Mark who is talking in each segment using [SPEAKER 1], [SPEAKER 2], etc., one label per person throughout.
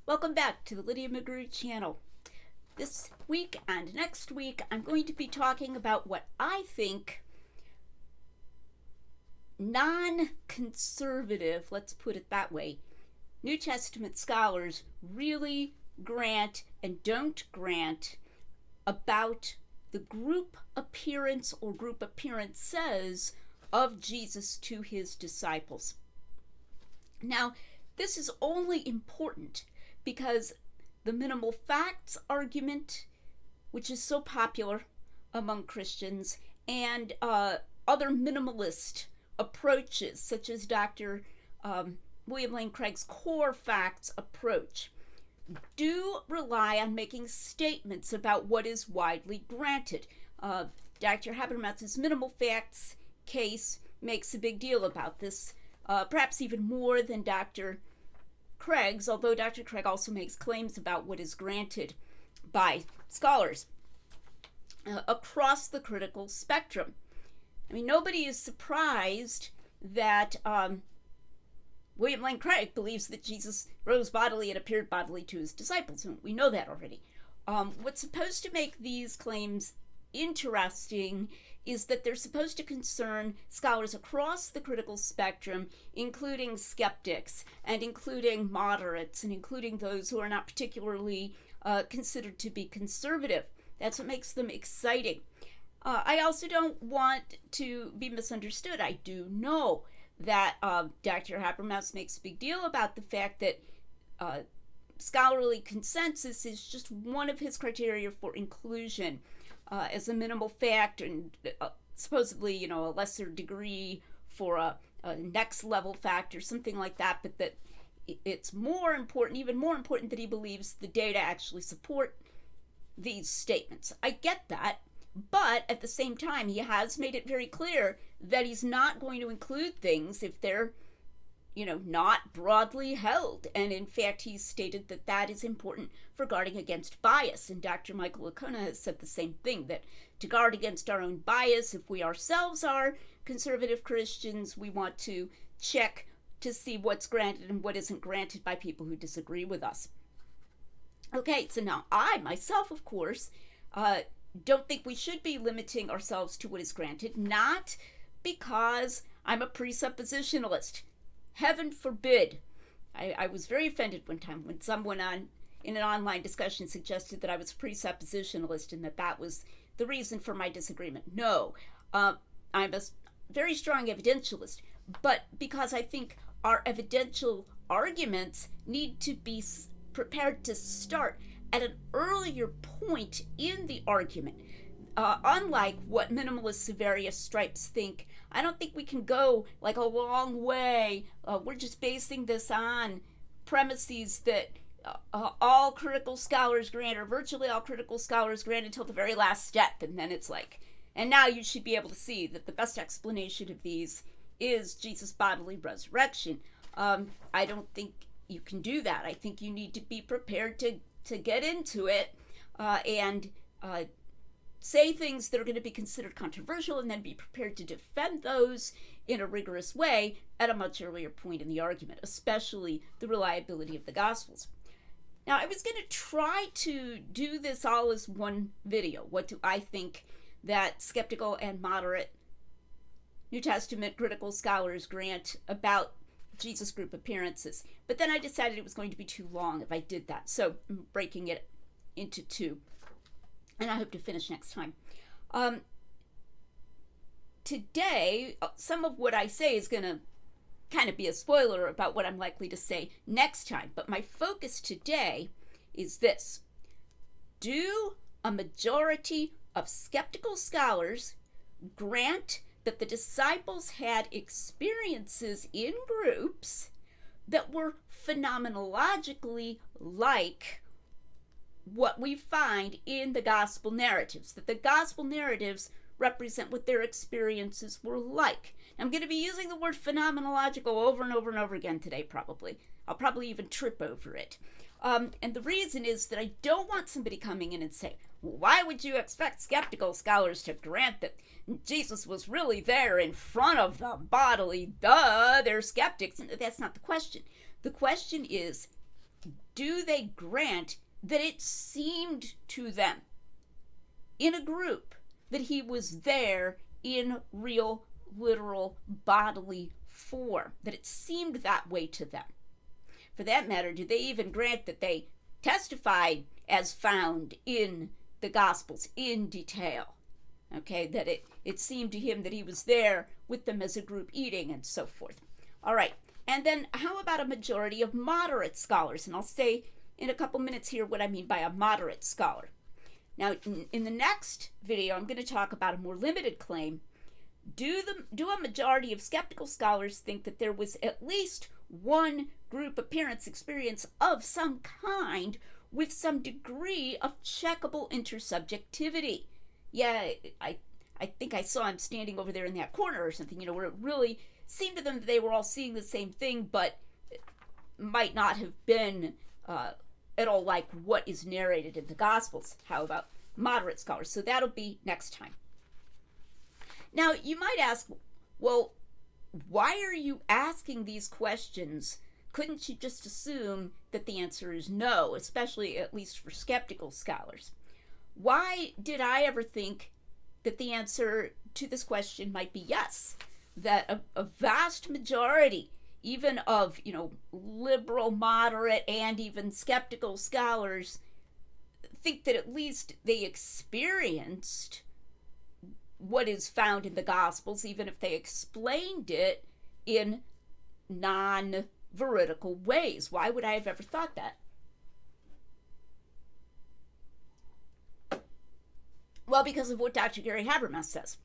[SPEAKER 1] Welcome back to the Lydia McGrew channel. This week and next week, I'm going to be talking about what I think non-conservative, let's put it that way, New Testament scholars really grant and don't grant about the group appearance or group appearances of Jesus to his disciples. Now, this is only important because the minimal facts argument, which is so popular among Christians, and other minimalist approaches, such as Dr. William Lane Craig's core facts approach, do rely on making statements about what is widely granted. Dr. Habermas's minimal facts case makes a big deal about this, perhaps even more than Dr. Craig's, although Dr. Craig also makes claims about what is granted by scholars across the critical spectrum. I mean, nobody is surprised that William Lane Craig believes that Jesus rose bodily and appeared bodily to his disciples. We know that already. What's supposed to make these claims interesting is that they're supposed to concern scholars across the critical spectrum, including skeptics and including moderates and including those who are not particularly considered to be conservative. That's what makes them exciting. I also don't want to be misunderstood. I do know that Dr. Habermas makes a big deal about the fact that scholarly consensus is just one of his criteria for inclusion as a minimal fact, and supposedly, a lesser degree for a next level fact or something like that, but that it's more important, even more important, that he believes the data actually support these statements. I get that, but at the same time, he has made it very clear that he's not going to include things if they're not broadly held. And in fact, he's stated that that is important for guarding against bias. And Dr. Michael Licona has said the same thing, that to guard against our own bias, if we ourselves are conservative Christians, we want to check to see what's granted and what isn't granted by people who disagree with us. Okay, so now I myself, of course, don't think we should be limiting ourselves to what is granted, not because I'm a presuppositionalist. Heaven forbid. I was very offended one time when someone in an online discussion suggested that I was a presuppositionalist and that was the reason for my disagreement. No, I'm a very strong evidentialist, but because I think our evidential arguments need to be prepared to start at an earlier point in the argument. Unlike what minimalists of various stripes think, I don't think we can go like a long way. We're just basing this on premises that all critical scholars grant, or virtually all critical scholars grant, until the very last step. And then it's like, and now you should be able to see that the best explanation of these is Jesus' bodily resurrection. I don't think you can do that. I think you need to be prepared to get into it and say things that are going to be considered controversial, and then be prepared to defend those in a rigorous way at a much earlier point in the argument, especially the reliability of the Gospels. Now, I was going to try to do this all as one video. What do I think that skeptical and moderate New Testament critical scholars grant about Jesus group appearances? But then I decided it was going to be too long if I did that, so I'm breaking it into two. And I hope to finish next time. Today, some of what I say is going to kind of be a spoiler about what I'm likely to say next time. But my focus today is this. Do a majority of skeptical scholars grant that the disciples had experiences in groups that were phenomenologically like what we find in the gospel narratives, that the gospel narratives represent what their experiences were like? I'm going to be using the word phenomenological over and over and over again today, probably. I'll probably even trip over it. And the reason is that I don't want somebody coming in and saying, why would you expect skeptical scholars to grant that Jesus was really there in front of them bodily? Duh, they're skeptics. That's not the question. The question is, do they grant that it seemed to them in a group that he was there in real, literal, bodily form, that it seemed that way to them? For that matter, do they even grant that they testified as found in the Gospels in detail? Okay, that it seemed to him that he was there with them as a group eating and so forth. All right, and then how about a majority of moderate scholars? And I'll say in a couple minutes here what I mean by a moderate scholar. Now, in the next video, I'm going to talk about a more limited claim. Do a majority of skeptical scholars think that there was at least one group appearance experience of some kind with some degree of checkable intersubjectivity? Yeah, I think I saw him standing over there in that corner or something, where it really seemed to them that they were all seeing the same thing, but it might not have been at all like what is narrated in the Gospels. How about moderate scholars? So that'll be next time. Now, you might ask, well, why are you asking these questions? Couldn't you just assume that the answer is no, especially at least for skeptical scholars? Why did I ever think that the answer to this question might be yes? That a vast majority, even of, liberal, moderate, and even skeptical scholars think that at least they experienced what is found in the Gospels, even if they explained it in non-veridical ways. Why would I have ever thought that? Well, because of what Dr. Gary Habermas says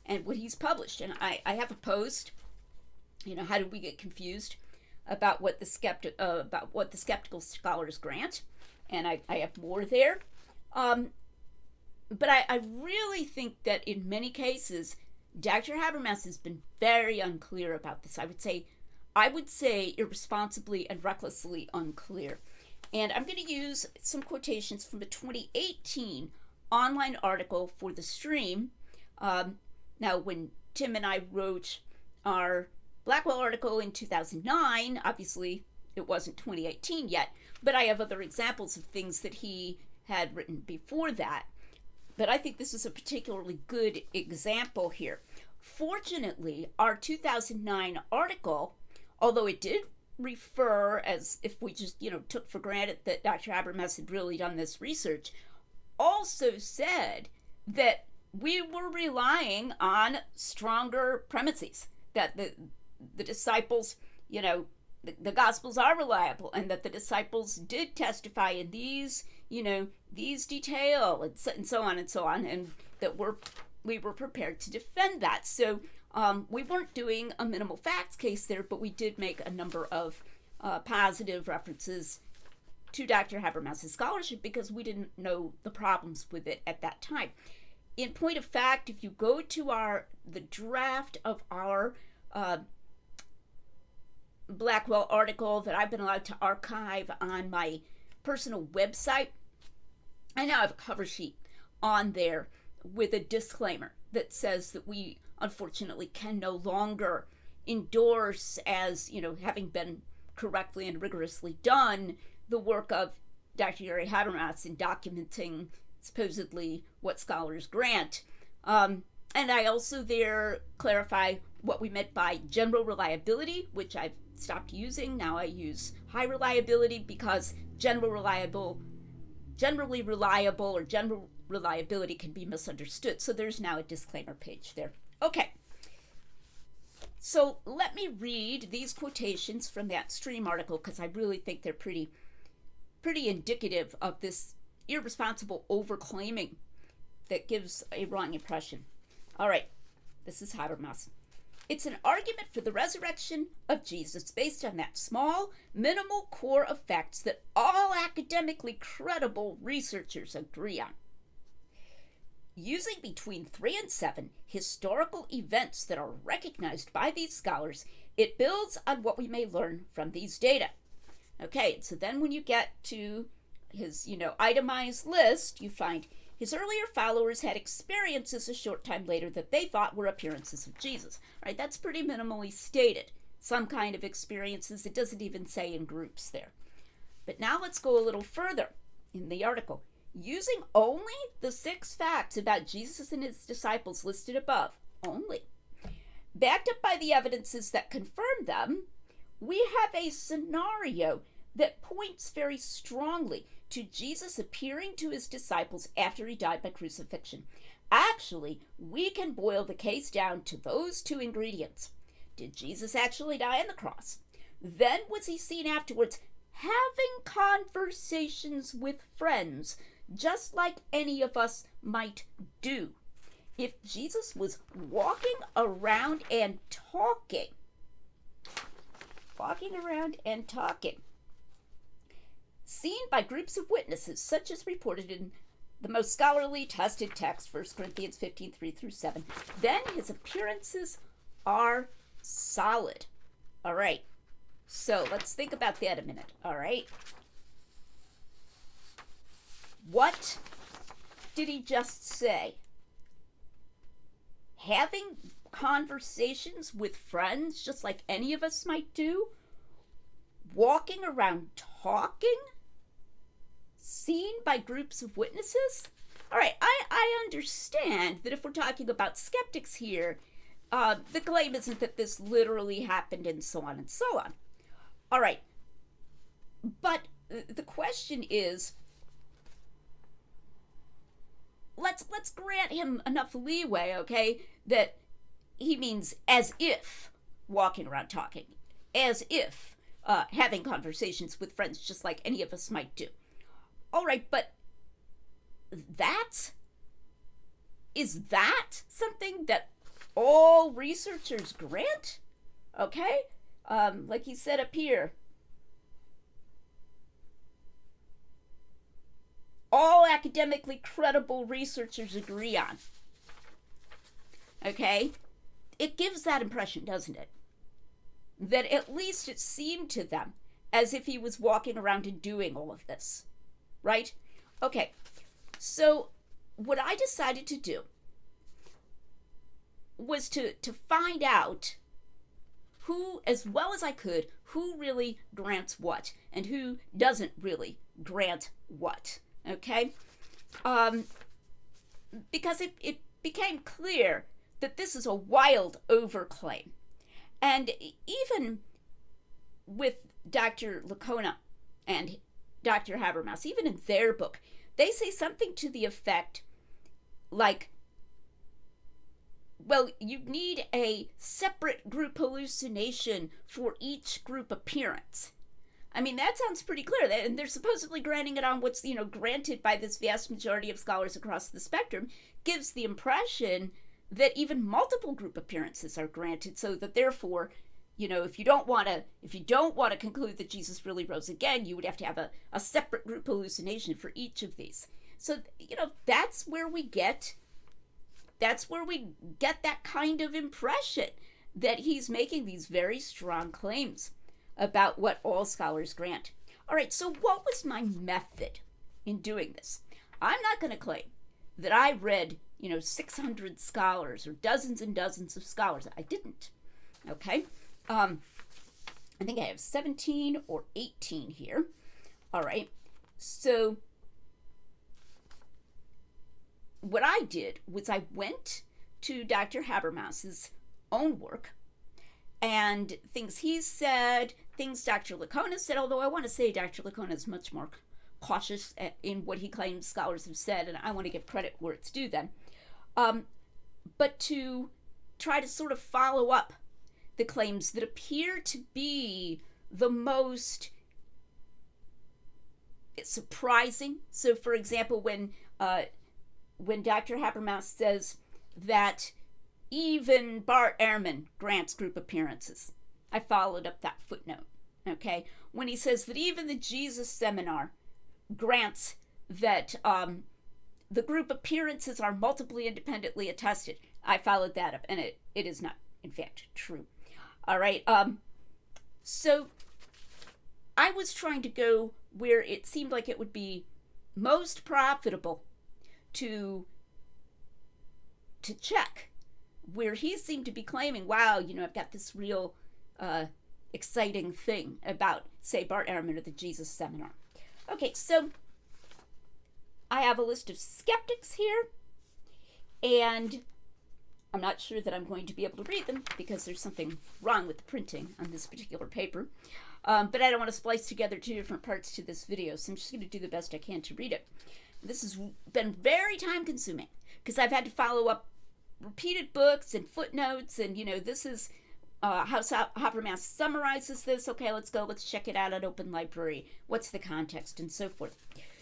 [SPEAKER 1] and what he's published. And I have a post, how did we get confused about what the skeptical scholars grant? And I have more there. But I really think that in many cases, Dr. Habermas has been very unclear about this. I would say irresponsibly and recklessly unclear. And I'm going to use some quotations from a 2018 online article for the stream. Now, when Tim and I wrote our Blackwell article in 2009, obviously it wasn't 2018 yet, but I have other examples of things that he had written before that. But I think this is a particularly good example here. Fortunately, our 2009 article, although it did refer, as if we just, took for granted that Dr. Habermas had really done this research, also said that we were relying on stronger premises, that the disciples, the Gospels are reliable, and that the disciples did testify in these, these detail, and so on and so on, and that we were prepared to defend that. So we weren't doing a minimal facts case there, but we did make a number of positive references to Dr. Habermas' scholarship because we didn't know the problems with it at that time. In point of fact, if you go to the draft of our Blackwell article that I've been allowed to archive on my personal website, I now have a cover sheet on there with a disclaimer that says that we unfortunately can no longer endorse as, having been correctly and rigorously done, the work of Dr. Gary Habermas in documenting supposedly what scholars grant. And I also there clarify what we meant by general reliability, which I've stopped using. Now I use high reliability because generally reliable or general reliability can be misunderstood. So there's now a disclaimer page there. Okay. So let me read these quotations from that stream article because I really think they're pretty indicative of this irresponsible overclaiming that gives a wrong impression. All right, this is Habermas. It's an argument for the resurrection of Jesus based on that small, minimal core of facts that all academically credible researchers agree on. Using between 3 and 7 historical events that are recognized by these scholars, it builds on what we may learn from these data. Okay, so then when you get to his, itemized list, you find his earlier followers had experiences a short time later that they thought were appearances of Jesus. Right? That's pretty minimally stated. Some kind of experiences. It doesn't even say in groups there. But now let's go a little further in the article. Using only the 6 facts about Jesus and his disciples listed above, only, backed up by the evidences that confirm them, we have a scenario that points very strongly to Jesus appearing to his disciples after he died by crucifixion. Actually, we can boil the case down to those 2 ingredients. Did Jesus actually die on the cross? Then was he seen afterwards having conversations with friends, just like any of us might do? If Jesus was walking around and talking, seen by groups of witnesses, such as reported in the most scholarly tested text, 1 Corinthians 15, 3-7, then his appearances are solid. All right, so let's think about that a minute, all right? What did he just say? Having conversations with friends, just like any of us might do? Walking around talking? Seen by groups of witnesses? All right, I understand that if we're talking about skeptics here, the claim isn't that this literally happened and so on and so on. All right, but the question is, let's grant him enough leeway, okay, that he means as if walking around talking, as if having conversations with friends just like any of us might do. All right, but is that something that all researchers grant? Okay, like he said up here, all academically credible researchers agree on. Okay, it gives that impression, doesn't it? That at least it seemed to them as if he was walking around and doing all of this, right? Okay, so what I decided to do was to find out who, as well as I could, who really grants what and who doesn't really grant what, okay? Because it became clear that this is a wild overclaim. And even with Dr. Licona and Dr. Habermas, even in their book, they say something to the effect like, well, you need a separate group hallucination for each group appearance. I mean, that sounds pretty clear. And they're supposedly granting it on what's, granted by this vast majority of scholars across the spectrum, gives the impression that even multiple group appearances are granted, so that therefore, if you don't want to conclude that Jesus really rose again, you would have to have a separate group hallucination for each of these. So, that's where we get that kind of impression that he's making these very strong claims about what all scholars grant. All right, so what was my method in doing this? I'm not going to claim that I read 600 scholars or dozens and dozens of scholars. I didn't. Okay. I think I have 17 or 18 here. All right. So what I did was I went to Dr. Habermas's own work and things he said, things Dr. Licona said, although I want to say Dr. Licona is much more cautious in what he claims scholars have said, and I want to give credit where it's due then. But to try to sort of follow up the claims that appear to be the most surprising. So, for example, when Dr. Habermas says that even Bart Ehrman grants group appearances, I followed up that footnote. Okay, when he says that even the Jesus Seminar grants that the group appearances are multiply independently attested, I followed that up, and it is not, in fact, true. All right, so I was trying to go where it seemed like it would be most profitable to check, where he seemed to be claiming, wow, I've got this real exciting thing about say, Bart Ehrman or the Jesus Seminar. Okay, so I have a list of skeptics here, and I'm not sure that I'm going to be able to read them because there's something wrong with the printing on this particular paper. But I don't want to splice together two different parts to this video, so I'm just going to do the best I can to read it. This has been very time consuming because I've had to follow up repeated books and footnotes, and this is how Habermas summarizes this. Okay, let's check it out at Open Library. What's the context and so forth.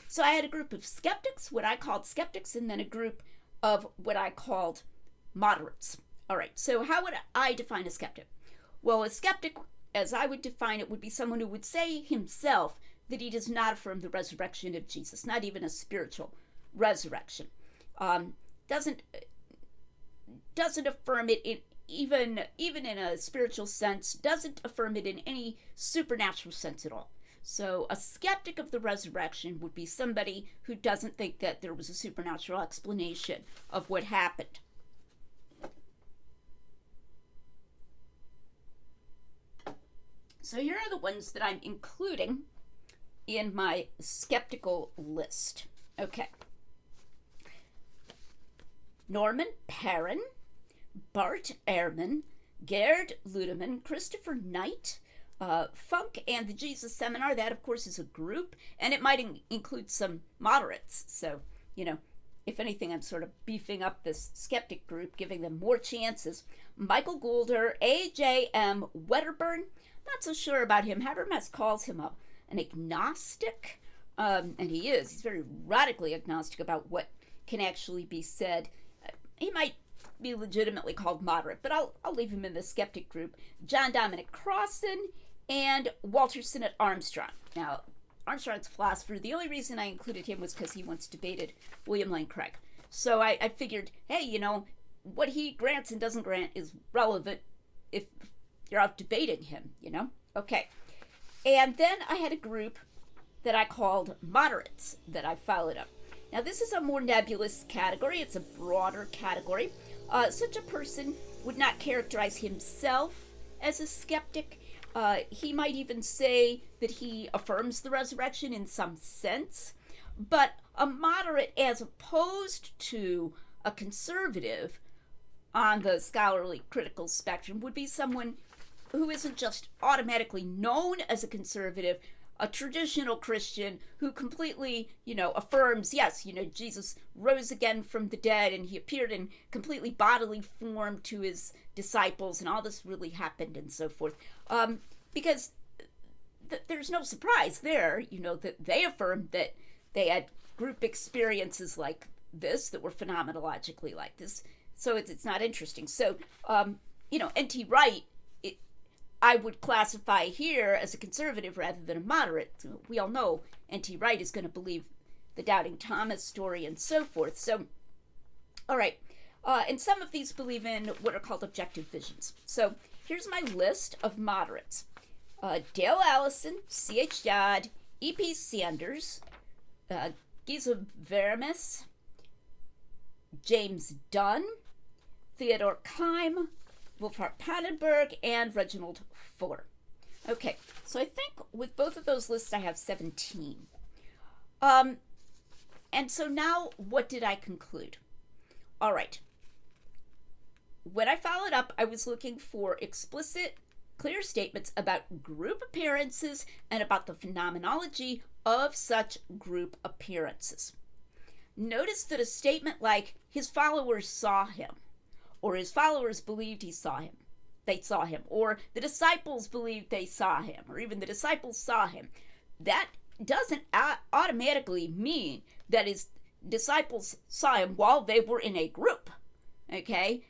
[SPEAKER 1] So I had a group of skeptics, what I called skeptics, and then a group of what I called moderates. All right, so how would I define a skeptic? Well, a skeptic, as I would define it, would be someone who would say himself that he does not affirm the resurrection of Jesus, not even a spiritual resurrection. Doesn't affirm it even in a spiritual sense, doesn't affirm it in any supernatural sense at all. So a skeptic of the resurrection would be somebody who doesn't think that there was a supernatural explanation of what happened. So here are the ones that I'm including in my skeptical list. Okay. Norman Perrin, Bart Ehrman, Gerd Ludemann, Christopher Knight, Funk and the Jesus Seminar. That, of course, is a group, and it might include some moderates. So, if anything, I'm sort of beefing up this skeptic group, giving them more chances. Michael Goulder, A.J.M. Wedderburn. Not so sure about him. Habermas calls him an agnostic, and he is. He's very radically agnostic about what can actually be said. He might be legitimately called moderate, but I'll leave him in the skeptic group. John Dominic Crossan and Walter Sinnott Armstrong. Now, Armstrong's a philosopher. The only reason I included him was because he once debated William Lane Craig. So I figured, hey, what he grants and doesn't grant is relevant if you're out debating him, Okay. And then I had a group that I called moderates that I followed up. Now, this is a more nebulous category. It's a broader category. Such a person would not characterize himself as a skeptic. He might even say that he affirms the resurrection in some sense. But a moderate, as opposed to a conservative on the scholarly critical spectrum, would be someone who isn't just automatically known as a conservative, a traditional Christian who completely, affirms, yes, Jesus rose again from the dead and he appeared in completely bodily form to his disciples and all this really happened and so forth. Because there's no surprise there, that they affirmed that they had group experiences like this that were phenomenologically like this. So it's not interesting. So, N.T. Wright, I would classify here as a conservative rather than a moderate. We all know N.T. Wright is going to believe the Doubting Thomas story and so forth. So, all right. And some of these believe in what are called objective visions. So here's my list of moderates. Dale Allison, C.H. Dodd, E.P. Sanders, Giza Vermes, James Dunn, Theodore Keim, Wolfhart Pannenberg, and Reginald Fuller. Okay, so I think with both of those lists I have 17. And so now what did I conclude? All right. When I followed up, I was looking for explicit, clear statements about group appearances and about the phenomenology of such group appearances. Notice that a statement like, his followers saw him, or his followers believed they saw him, or the disciples believed they saw him, or even the disciples saw him, that doesn't automatically mean that his disciples saw him while they were in a group, okay?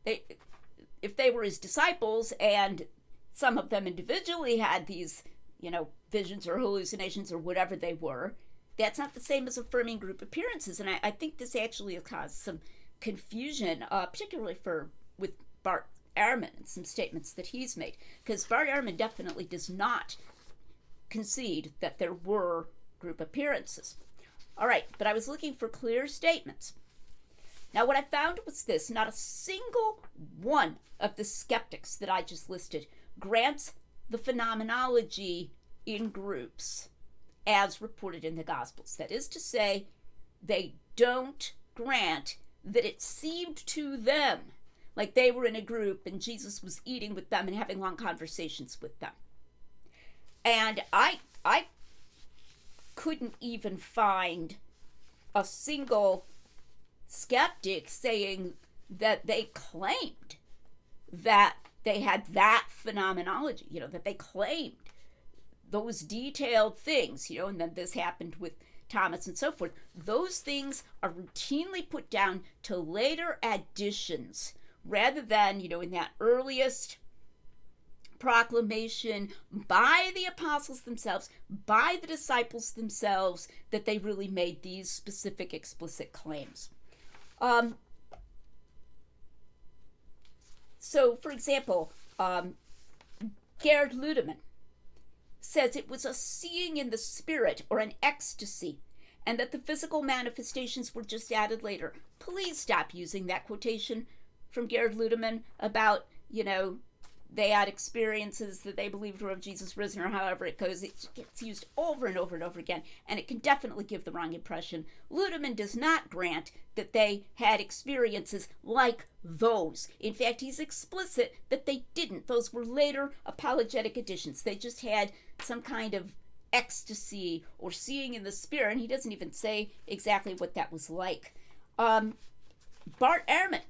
[SPEAKER 1] If they were his disciples and some of them individually had these, visions or hallucinations or whatever they were, that's not the same as affirming group appearances. And I think this actually has caused some confusion, particularly with Bart Ehrman and some statements that he's made, because Bart Ehrman definitely does not concede that there were group appearances. All right, but I was looking for clear statements. Now, what I found was this: not a single one of the skeptics that I just listed grants the phenomenology in groups as reported in the Gospels. That is to say, they don't grant that it seemed to them like they were in a group and Jesus was eating with them and having long conversations with them. And I couldn't even find a single skeptic saying that they claimed that they had that phenomenology, that they claimed those detailed things, and then this happened with Thomas and so forth. Those things are routinely put down to later additions rather than, in that earliest proclamation by the apostles themselves, by the disciples themselves, that they really made these specific explicit claims. So, for example, Gerd Ludemann says it was a seeing in the spirit or an ecstasy, and that the physical manifestations were just added later. Please stop using that quotation from Gerd Ludemann about, they had experiences that they believed were of Jesus risen, or however it goes. It gets used over and over and over again, and it can definitely give the wrong impression. Ludemann does not grant that they had experiences like those. In fact, he's explicit that they didn't. Those were later apologetic additions. They just had some kind of ecstasy or seeing in the spirit, and he doesn't even say exactly what that was like. Bart Ehrman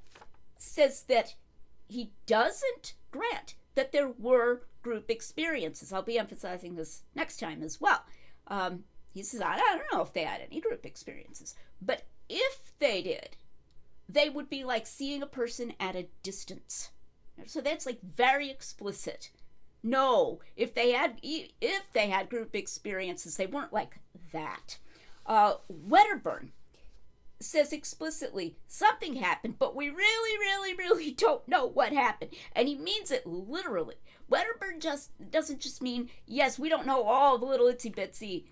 [SPEAKER 1] says that he doesn't grant that there were group experiences. I'll be emphasizing this next time as well. He says, I don't know if they had any group experiences, but if they did, they would be like seeing a person at a distance. So that's like very explicit. No, if they had group experiences, they weren't like that. Wedderburn says explicitly, something happened, but we really don't know what happened. And he means it literally. Wedderburn doesn't just mean, yes, we don't know all the little itsy-bitsy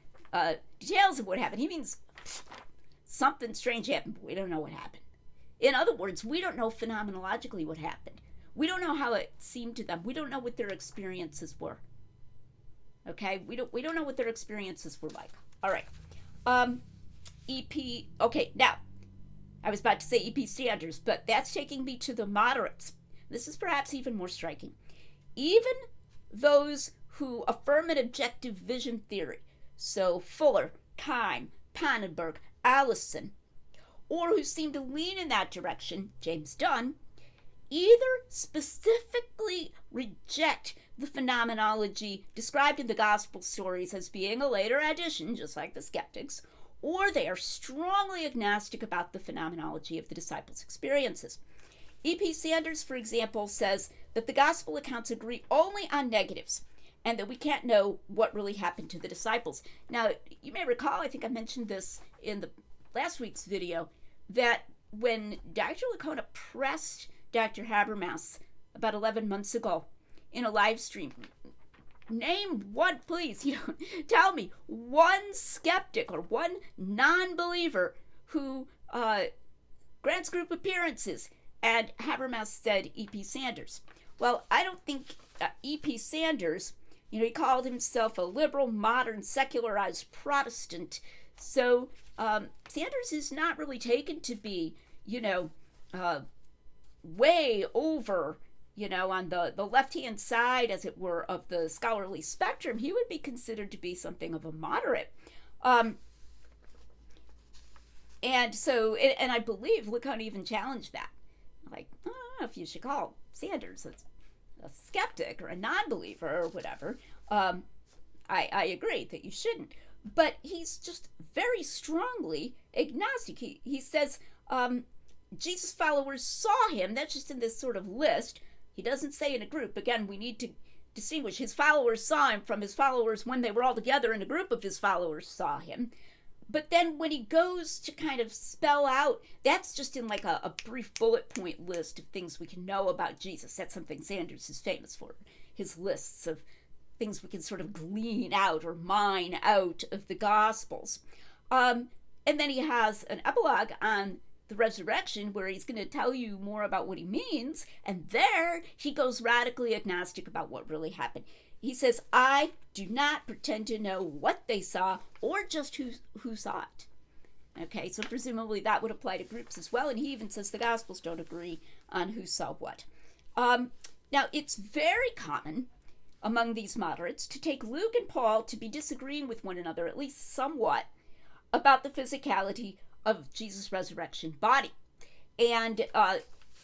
[SPEAKER 1] details of what happened. He means something strange happened, but we don't know what happened. In other words, we don't know phenomenologically what happened. We don't know how it seemed to them. We don't know what their experiences were. Okay? We don't know what their experiences were like. All right. Okay, now, I was about to say EP Sanders, but that's taking me to the moderates. This is perhaps even more striking. Even those who affirm an objective vision theory, so Fuller, Keim, Pannenberg, Allison, or who seem to lean in that direction, James Dunn, either specifically reject the phenomenology described in the gospel stories as being a later addition, just like the skeptics, or they are strongly agnostic about the phenomenology of the disciples' experiences. E.P. Sanders, for example, says that the gospel accounts agree only on negatives and that we can't know what really happened to the disciples. Now, you may recall, I think I mentioned this in the last week's video, that when Dr. Licona pressed Dr. Habermas about 11 months ago in a live stream, name one, please, tell me one skeptic or one non-believer who grants group appearances. And Habermas said E.P. Sanders. Well, I don't think E.P. Sanders, he called himself a liberal, modern, secularized Protestant. So Sanders is not really taken to be, way over, on the left-hand side, as it were, of the scholarly spectrum. He would be considered to be something of a moderate. And I believe Licona even challenged that. Like, I don't know if you should call Sanders a skeptic or a non-believer or whatever. I agree that you shouldn't. But he's just very strongly agnostic. He says Jesus' followers saw him. That's just in this sort of list. He doesn't say in a group. Again, we need to distinguish. His followers saw him from his followers when they were all together, and a group of his followers saw him. But then when he goes to kind of spell out, that's just in like a brief bullet point list of things we can know about Jesus. That's something Sanders is famous for, his lists of things we can sort of glean out or mine out of the Gospels. And then he has an epilogue on the resurrection where he's going to tell you more about what he means, and there he goes radically agnostic about what really happened. he says, I do not pretend to know what they saw or just who saw it. Okay, so presumably that would apply to groups as well. And he even says the Gospels don't agree on who saw what. Now, it's very common among these moderates to take Luke and Paul to be disagreeing with one another, at least somewhat, about the physicality of Jesus' resurrection body. And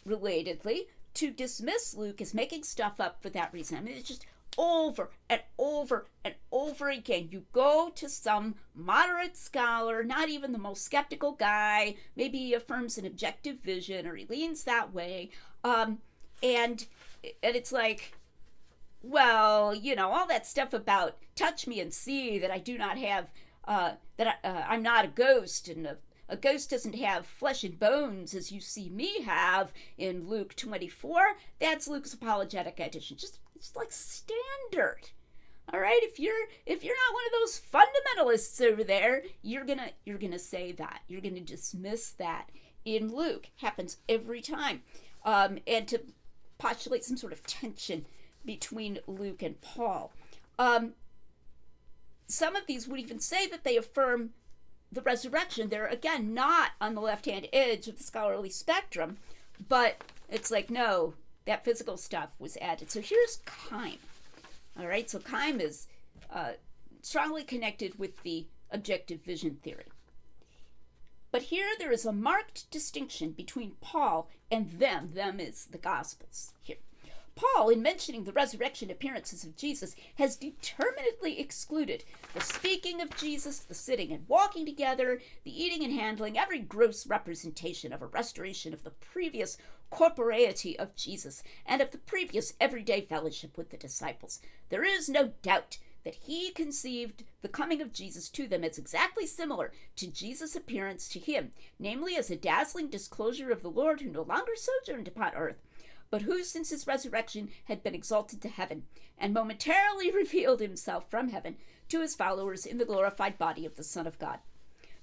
[SPEAKER 1] relatedly, to dismiss Luke as making stuff up for that reason. I mean, it's just over and over and over again. You go to some moderate scholar, not even the most skeptical guy, maybe he affirms an objective vision or he leans that way, and it's like, well, you know, all that stuff about touch me and see that I do not have, I'm not a ghost, and a ghost doesn't have flesh and bones as you see me have in Luke 24. That's Luke's apologetic addition. Just like standard. All right, if you're not one of those fundamentalists over there, you're gonna say that. You're gonna dismiss that in Luke. Happens every time, and to postulate some sort of tension between Luke and Paul. Some of these would even say that they affirm the resurrection. They're, again, not on the left-hand edge of the scholarly spectrum, but it's like, no, that physical stuff was added. So here's Keim. All right, so Keim is strongly connected with the objective vision theory. But here there is a marked distinction between Paul and them. Them is the Gospels here. Paul, in mentioning the resurrection appearances of Jesus, has determinedly excluded the speaking of Jesus, the sitting and walking together, the eating and handling, every gross representation of a restoration of the previous corporeity of Jesus and of the previous everyday fellowship with the disciples. There is no doubt that he conceived the coming of Jesus to them as exactly similar to Jesus' appearance to him, namely as a dazzling disclosure of the Lord who no longer sojourned upon earth, but who since his resurrection had been exalted to heaven, and momentarily revealed himself from heaven to his followers in the glorified body of the Son of God.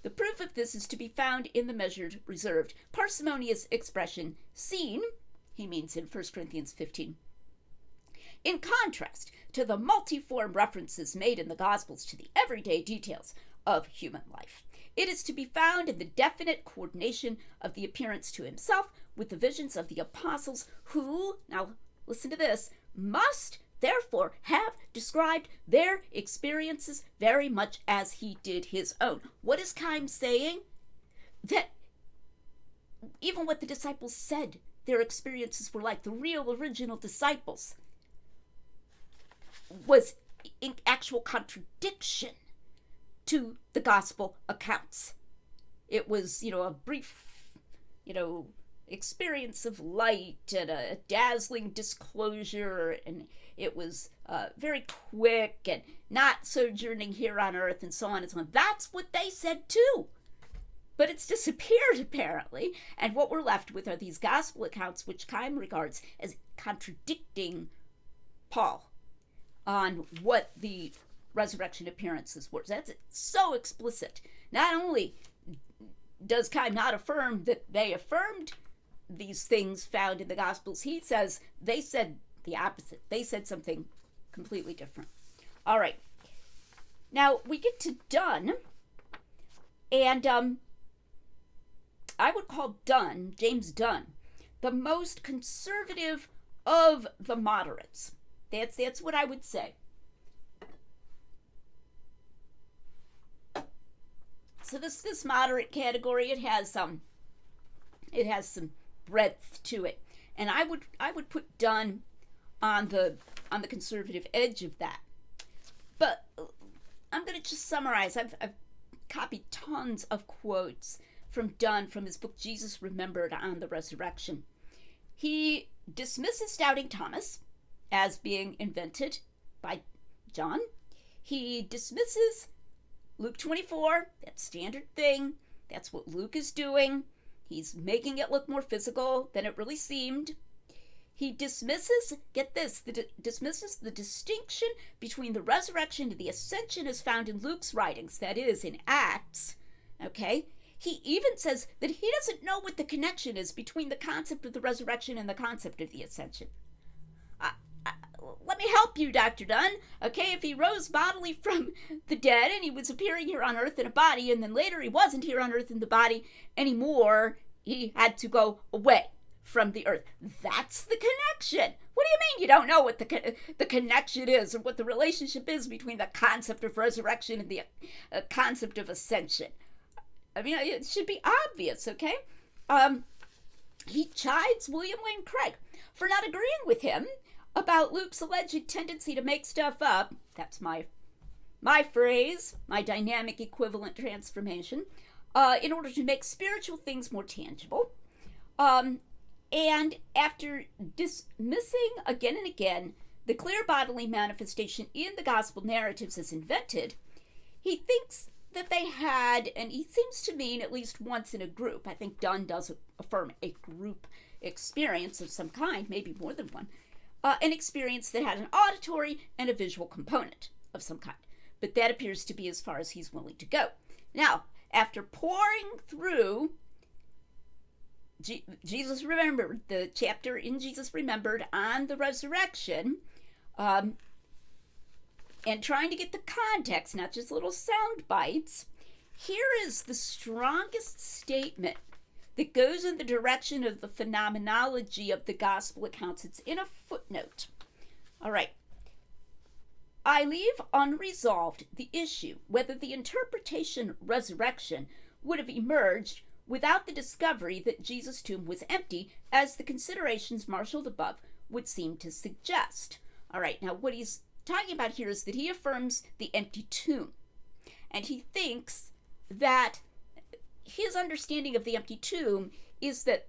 [SPEAKER 1] The proof of this is to be found in the measured, reserved, parsimonious expression seen, he means in 1 Corinthians 15, in contrast to the multiform references made in the Gospels to the everyday details of human life. It is to be found in the definite coordination of the appearance to himself with the visions of the apostles who, now listen to this, must therefore have described their experiences very much as he did his own. What is Keim saying? That even what the disciples said their experiences were like, the real original disciples, was in actual contradiction to the gospel accounts. It was, a brief, experience of light and a dazzling disclosure, and it was very quick and not sojourning here on earth and so on and so on. That's what they said too. But it's disappeared apparently, and what we're left with are these gospel accounts which Keim regards as contradicting Paul on what the resurrection appearances were. That's so explicit. Not only does Keim not affirm that they affirmed these things found in the Gospels, he says they said the opposite. They said something completely different. All right. Now we get to Dunn, and I would call Dunn, James Dunn, the most conservative of the moderates. That's what I would say. So this moderate category, it has some breadth to it, and I would put Dunn on the conservative edge of that. But I'm going to just summarize. I've copied tons of quotes from Dunn from his book Jesus Remembered on the Resurrection. He dismisses doubting Thomas as being invented by John. He dismisses Luke 24, that standard thing. That's what Luke is doing. He's making it look more physical than it really seemed. He dismisses, get this, dismisses the distinction between the resurrection and the ascension as found in Luke's writings, that is, in Acts. Okay? He even says that he doesn't know what the connection is between the concept of the resurrection and the concept of the ascension. let me help you, Dr. Dunn. Okay, if he rose bodily from the dead and he was appearing here on earth in a body, and then later he wasn't here on earth in the body anymore, he had to go away from the earth. That's the connection. What do you mean you don't know what the connection is, or what the relationship is between the concept of resurrection and the concept of ascension? I mean, it should be obvious, okay? He chides William Lane Craig for not agreeing with him about Luke's alleged tendency to make stuff up. That's my phrase, my dynamic equivalent transformation, in order to make spiritual things more tangible. And after dismissing again and again the clear bodily manifestation in the gospel narratives as invented, he thinks that they had, and he seems to mean at least once in a group, I think Dunn does affirm a group experience of some kind, maybe more than one, an experience that had an auditory and a visual component of some kind. But that appears to be as far as he's willing to go. Now, after poring through Jesus Remembered, the chapter in Jesus Remembered on the resurrection, and trying to get the context, not just little sound bites, here is the strongest statement that goes in the direction of the phenomenology of the gospel accounts. It's in a footnote. All right. I leave unresolved the issue whether the interpretation resurrection would have emerged without the discovery that Jesus' tomb was empty, as the considerations marshaled above would seem to suggest. All right, now what he's talking about here is that he affirms the empty tomb. And he thinks that his understanding of the empty tomb is that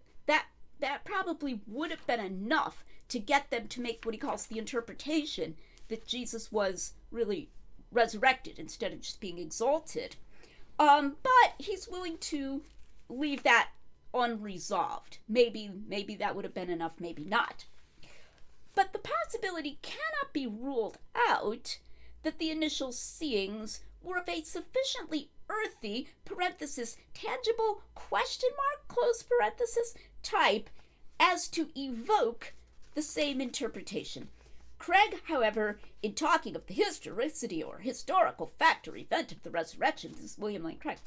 [SPEAKER 1] probably would have been enough to get them to make what he calls the interpretation that Jesus was really resurrected instead of just being exalted. But he's willing to leave that unresolved. Maybe that would have been enough, maybe not. But the possibility cannot be ruled out that the initial seeings were of a sufficiently earthy, parenthesis, tangible, question mark, close parenthesis, type as to evoke the same interpretation. Craig, however, in talking of the historicity or historical fact or event of the resurrection, this is William Lane Craig,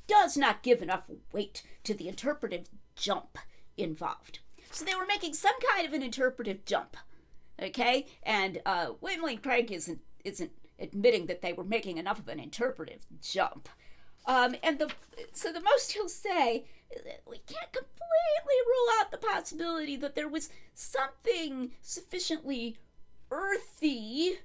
[SPEAKER 1] does not give enough weight to the interpretive jump involved. So they were making some kind of an interpretive jump, okay? And William Lane Craig isn't admitting that they were making enough of an interpretive jump. So the most he'll say, we can't completely rule out the possibility that there was something sufficiently earthy,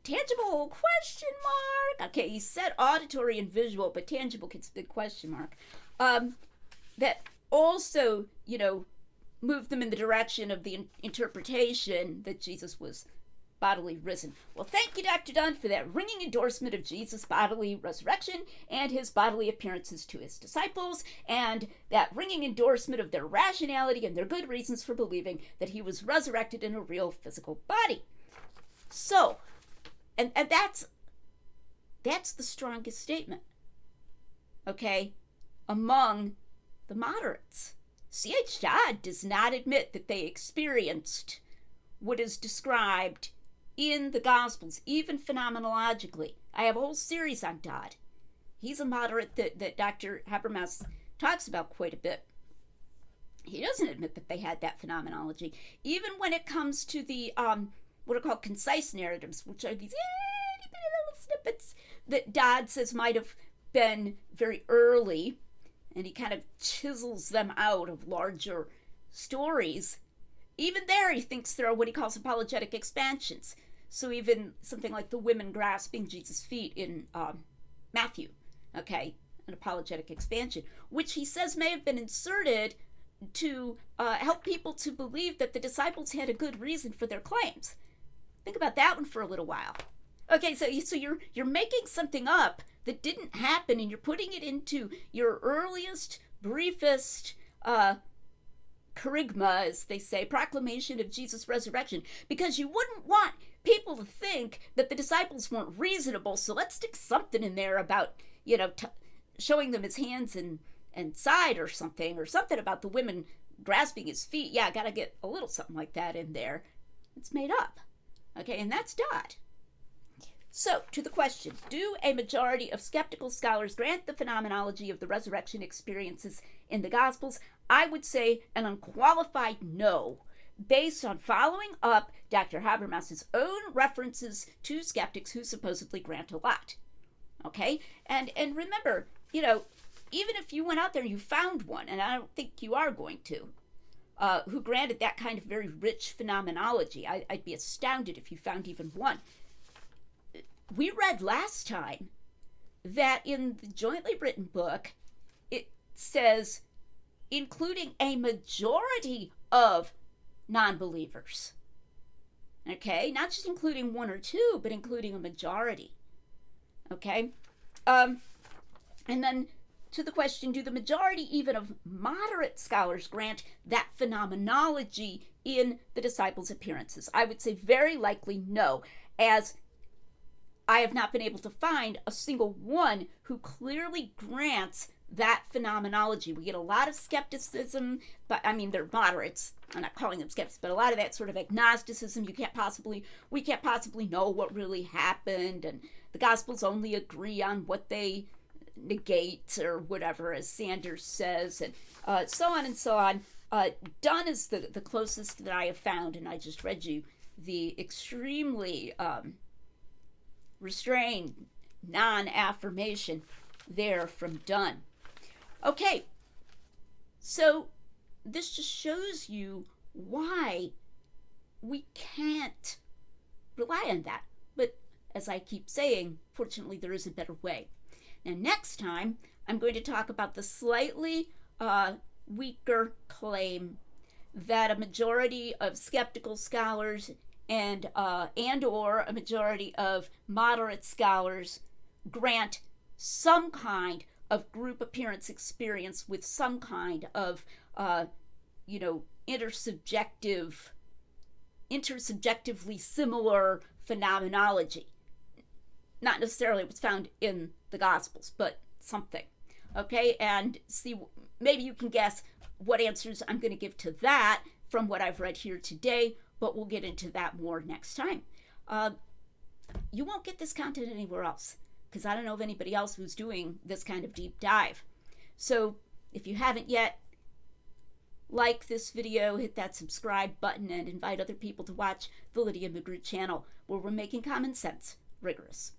[SPEAKER 1] tangible, question mark. Okay, he said auditory and visual, but tangible gets a big question mark. That also, moved them in the direction of the interpretation that Jesus was bodily risen. Well, thank you, Dr. Dunn, for that ringing endorsement of Jesus' bodily resurrection and his bodily appearances to his disciples, and that ringing endorsement of their rationality and their good reasons for believing that he was resurrected in a real physical body. So, and that's the strongest statement, okay, among the moderates. C.H. Dodd does not admit that they experienced what is described in the Gospels, even phenomenologically. I have a whole series on Dodd. He's a moderate that Dr. Habermas talks about quite a bit. He doesn't admit that they had that phenomenology. Even when it comes to the, what are called concise narratives, which are these itty bitty little snippets that Dodd says might have been very early, and he kind of chisels them out of larger stories. Even there, he thinks there are what he calls apologetic expansions. So even something like the women grasping Jesus' feet in Matthew, okay, an apologetic expansion, which he says may have been inserted to help people to believe that the disciples had a good reason for their claims. Think about that one for a little while. Okay, so you're making something up that didn't happen, and you're putting it into your earliest, briefest charisma, as they say, proclamation of Jesus' resurrection, because you wouldn't want people to think that the disciples weren't reasonable, so let's stick something in there about, showing them his hands and side or something about the women grasping his feet. Yeah, gotta get a little something like that in there. It's made up. Okay, and that's Dodd. So, to the question, do a majority of skeptical scholars grant the phenomenology of the resurrection experiences in the Gospels? I would say an unqualified no, based on following up Dr. Habermas's own references to skeptics who supposedly grant a lot. Okay? And remember, even if you went out there and you found one, and I don't think you are going to, who granted that kind of very rich phenomenology, I'd be astounded if you found even one. We read last time that in the jointly written book, it says, including a majority of non-believers. Okay? Not just including one or two, but including a majority. Okay? And then to the question, do the majority even of moderate scholars grant that phenomenology in the disciples' appearances? I would say very likely no, as I have not been able to find a single one who clearly grants that phenomenology. We get a lot of skepticism, but I mean, they're moderates. I'm not calling them skeptics, but a lot of that sort of agnosticism. We can't possibly know what really happened, and the Gospels only agree on what they negate or whatever, as Sanders says, and so on and so on. Dunn is the closest that I have found, and I just read you the extremely restrained non-affirmation there from Dunn. Okay, so this just shows you why we can't rely on that. But as I keep saying, fortunately there is a better way. Now next time, I'm going to talk about the slightly weaker claim that a majority of skeptical scholars and or a majority of moderate scholars grant some kind of group appearance experience with some kind of intersubjectively similar phenomenology. Not necessarily what's found in the Gospels, but something. Okay, and see, maybe you can guess what answers I'm going to give to that from what I've read here today, but we'll get into that more next time. You won't get this content anywhere else, because I don't know of anybody else who's doing this kind of deep dive. So if you haven't yet, like this video, hit that subscribe button, and invite other people to watch the Lydia Magruder channel, where we're making common sense rigorous.